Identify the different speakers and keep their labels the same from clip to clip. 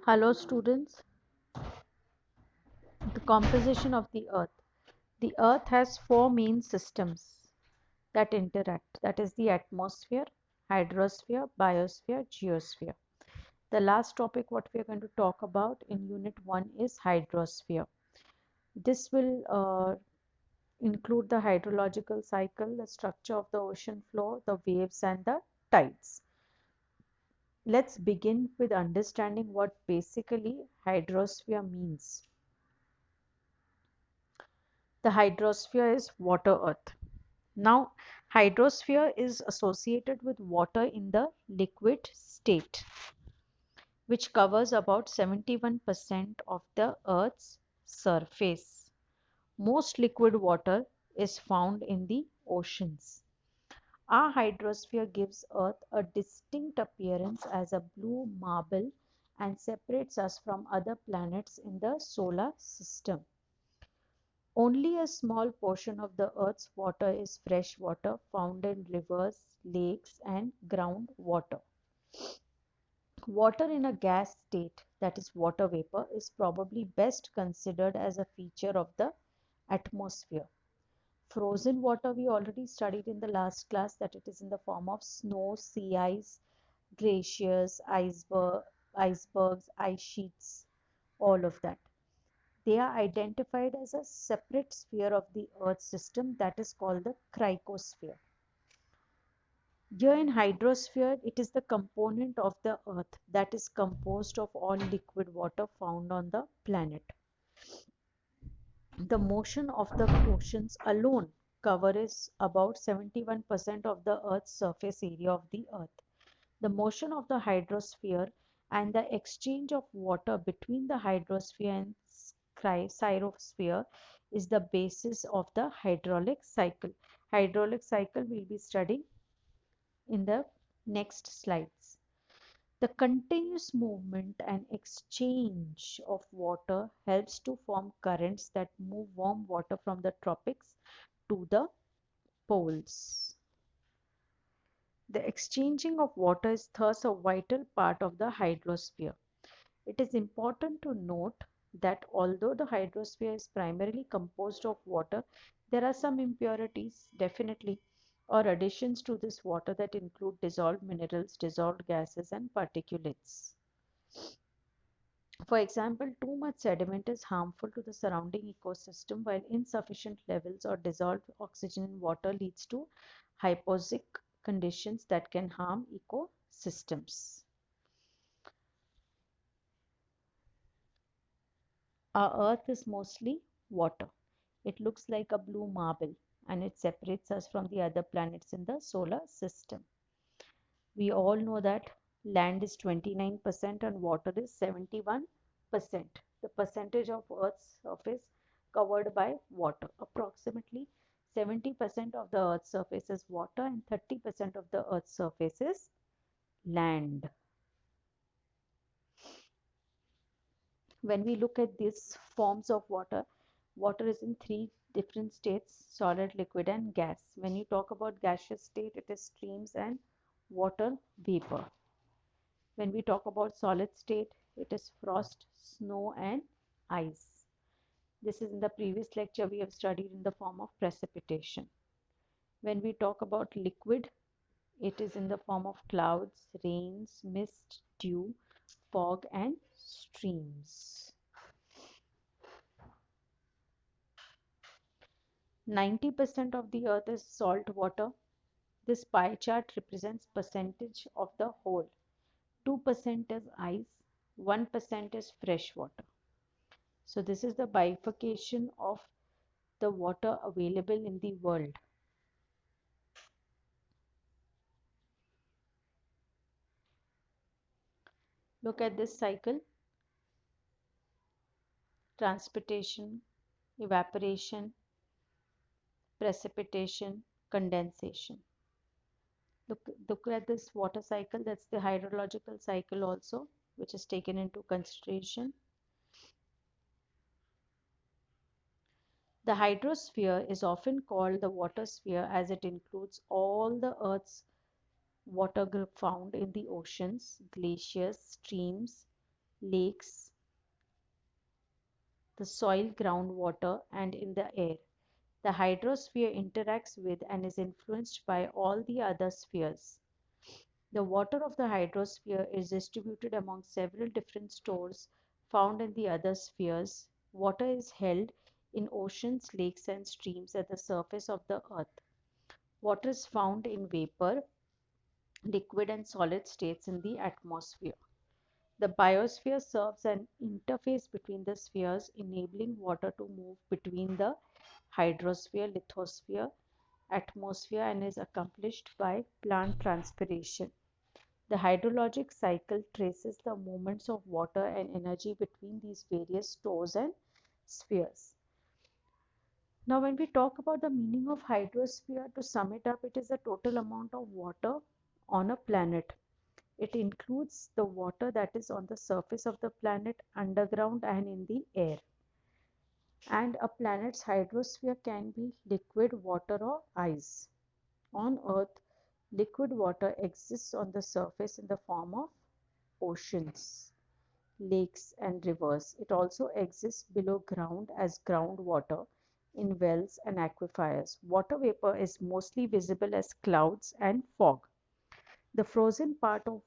Speaker 1: Hello students, the composition of the earth. The earth has four main systems that interact, that is the atmosphere, hydrosphere, biosphere, geosphere. The last topic what we are going to talk about in unit 1 is hydrosphere. This will include the hydrological cycle, the structure of the ocean floor, the waves and the tides. Let's begin with understanding what basically hydrosphere means. The hydrosphere is water earth. Now, hydrosphere is associated with water in the liquid state, which covers about 71% of the Earth's surface. Most liquid water is found in the oceans. Our hydrosphere gives Earth a distinct appearance as a blue marble and separates us from other planets in the solar system. Only a small portion of the Earth's water is fresh water found in rivers, lakes, and groundwater. Water in a gas state, that is water vapor, is probably best considered as a feature of the atmosphere. Frozen water we already studied in the last class that it is in the form of snow, sea ice, glaciers, icebergs, ice sheets, all of that. They are identified as a separate sphere of the Earth system that is called the cryosphere. Here in hydrosphere, it is the component of the Earth that is composed of all liquid water found on the planet. The motion of the oceans alone covers about 71% of the Earth's surface area of the Earth. The motion of the hydrosphere and the exchange of water between the hydrosphere and cryosphere is the basis of the hydraulic cycle. Hydraulic cycle we'll be studying in the next slides. The continuous movement and exchange of water helps to form currents that move warm water from the tropics to the poles. The exchanging of water is thus a vital part of the hydrosphere. It is important to note that although the hydrosphere is primarily composed of water, there are some impurities, definitely, or additions to this water that include dissolved minerals, dissolved gases, and particulates. For example, too much sediment is harmful to the surrounding ecosystem, while insufficient levels or dissolved oxygen in water leads to hypoxic conditions that can harm ecosystems. Our Earth is mostly water. It looks like a blue marble and it separates us from the other planets in the solar system. We all know that land is 29% and water is 71%. The percentage of Earth's surface covered by water. Approximately 70% of the Earth's surface is water and 30% of the Earth's surface is land. When we look at these forms of water, water is in three different states: solid, liquid, and gas. When you talk about gaseous state, it is streams and water vapor. When we talk about solid state, it is frost, snow, and ice. This is in the previous lecture we have studied in the form of precipitation. When we talk about liquid, it is in the form of clouds, rains, mist, dew, fog, and streams. 90% of the earth is salt water. This pie chart represents percentage of the whole. 2% is ice, 1% is fresh water. So this is the bifurcation of the water available in the world. Look at this cycle: transpiration, evaporation, precipitation, condensation. Look at this water cycle. That's the hydrological cycle also, which is taken into consideration. The hydrosphere is often called the water sphere as it includes all the Earth's water found in the oceans, glaciers, streams, lakes, the soil, groundwater, and in the air. The hydrosphere interacts with and is influenced by all the other spheres. The water of the hydrosphere is distributed among several different stores found in the other spheres. Water is held in oceans, lakes, and streams at the surface of the earth. Water is found in vapor, liquid, and solid states in the atmosphere. The biosphere serves an interface between the spheres, enabling water to move between the hydrosphere, lithosphere, atmosphere, and is accomplished by plant transpiration. The hydrologic cycle traces the movements of water and energy between these various stores and spheres. Now, when we talk about the meaning of hydrosphere, to sum it up, it is the total amount of water on a planet. It includes the water that is on the surface of the planet, underground, and in the air. And a planet's hydrosphere can be liquid, water, or ice. On Earth, liquid water exists on the surface in the form of oceans, lakes, and rivers. It also exists below ground as groundwater in wells and aquifers. Water vapor is mostly visible as clouds and fog. The frozen part of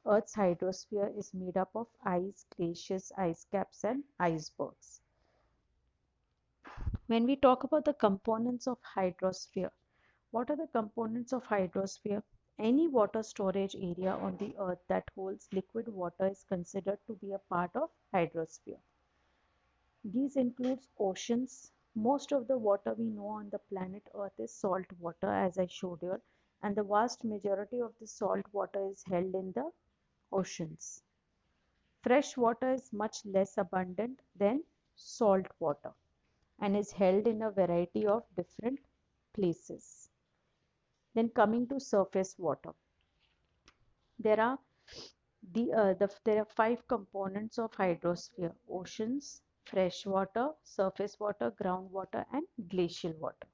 Speaker 1: Earth's hydrosphere is made up of ice, glaciers, ice caps, and icebergs. When we talk about the components of hydrosphere, what are the components of hydrosphere? Any water storage area on the earth that holds liquid water is considered to be a part of hydrosphere. These includes oceans. Most of the water we know on the planet Earth is salt water, as I showed you, and the vast majority of the salt water is held in the oceans. Fresh water is much less abundant than salt water and is held in a variety of different places. Then coming to surface water, there are there are five components of hydrosphere: oceans, fresh water, surface water, groundwater, and glacial water.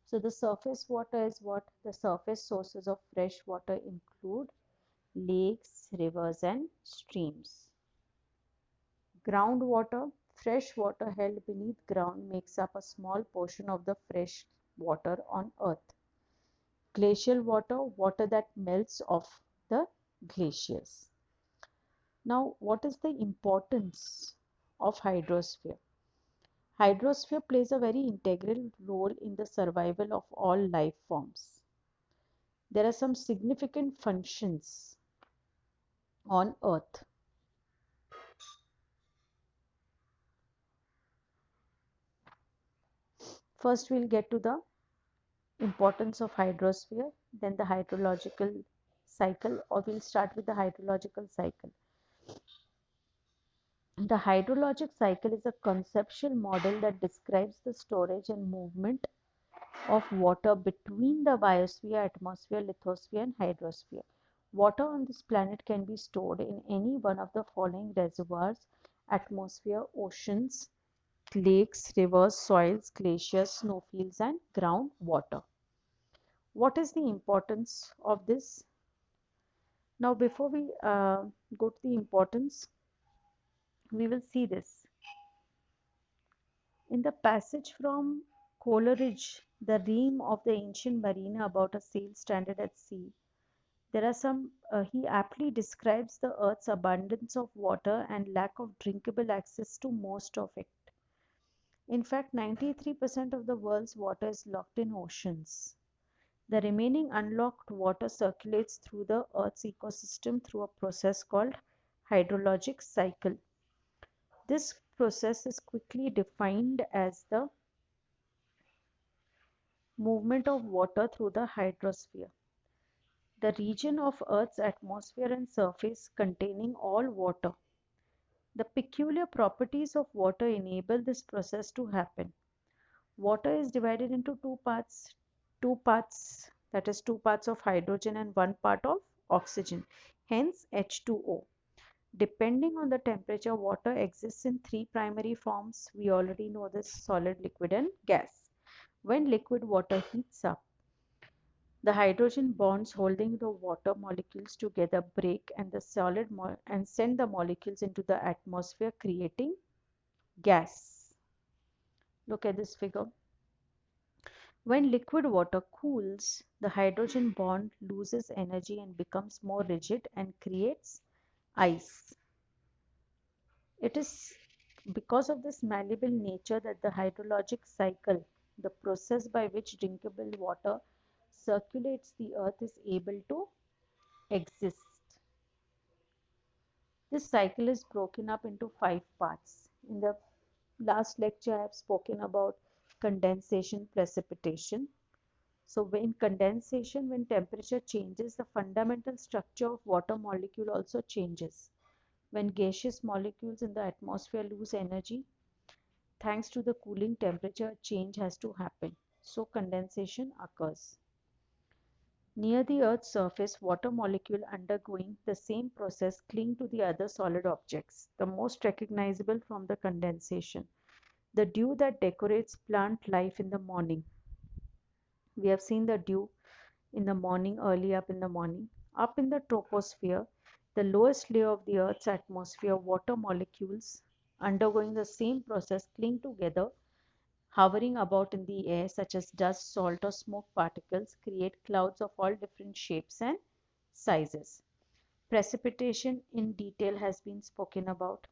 Speaker 1: So the surface water is what? The surface sources of fresh water include lakes, rivers, and streams. Groundwater, fresh water held beneath ground, makes up a small portion of the fresh water on Earth. Glacial water, water that melts off the glaciers. Now, what is the importance of hydrosphere? Hydrosphere plays a very integral role in the survival of all life forms. There are some significant functions on Earth. First, we'll get to the importance of hydrosphere, then the hydrological cycle, or we'll start with the hydrological cycle. The hydrologic cycle is a conceptual model that describes the storage and movement of water between the biosphere, atmosphere, lithosphere, and hydrosphere. Water on this planet can be stored in any one of the following reservoirs: atmosphere, oceans, lakes, rivers, soils, glaciers, snowfields, and groundwater. What is the importance of this? Now, before we go to the importance, we will see this. In the passage from Coleridge, the Ream of the Ancient Mariner about a sail stranded at sea, there are some, he aptly describes the earth's abundance of water and lack of drinkable access to most of it. In fact, 93% of the world's water is locked in oceans. The remaining unlocked water circulates through the earth's ecosystem through a process called hydrologic cycle. This process is quickly defined as the movement of water through the hydrosphere, the region of Earth's atmosphere and surface containing all water. The peculiar properties of water enable this process to happen. Water is divided into two parts, that is, two parts of hydrogen and one part of oxygen, hence H2O. Depending on the temperature, water exists in three primary forms. We already know this: solid, liquid, and gas. When liquid water heats up, The hydrogen bonds holding the water molecules together break and and send the molecules into the atmosphere, creating gas. Look at this figure. When liquid water cools, the hydrogen bond loses energy and becomes more rigid and creates ice. It is because of this malleable nature that the hydrologic cycle, the process by which drinkable water circulates the earth, is able to exist. This cycle is broken up into 5 parts. In the last lecture, I have spoken about condensation, precipitation. So when condensation, when temperature changes, the fundamental structure of water molecule also changes. When gaseous molecules in the atmosphere lose energy, thanks to the cooling temperature, change has to happen. So condensation occurs. Near the Earth's surface, water molecules undergoing the same process cling to the other solid objects, the most recognizable from the condensation. The dew that decorates plant life in the morning. We have seen the dew in the morning, early up in the morning. Up in the troposphere, the lowest layer of the Earth's atmosphere, water molecules undergoing the same process cling together, hovering about in the air, such as dust, salt, or smoke particles, create clouds of all different shapes and sizes. Precipitation in detail has been spoken about.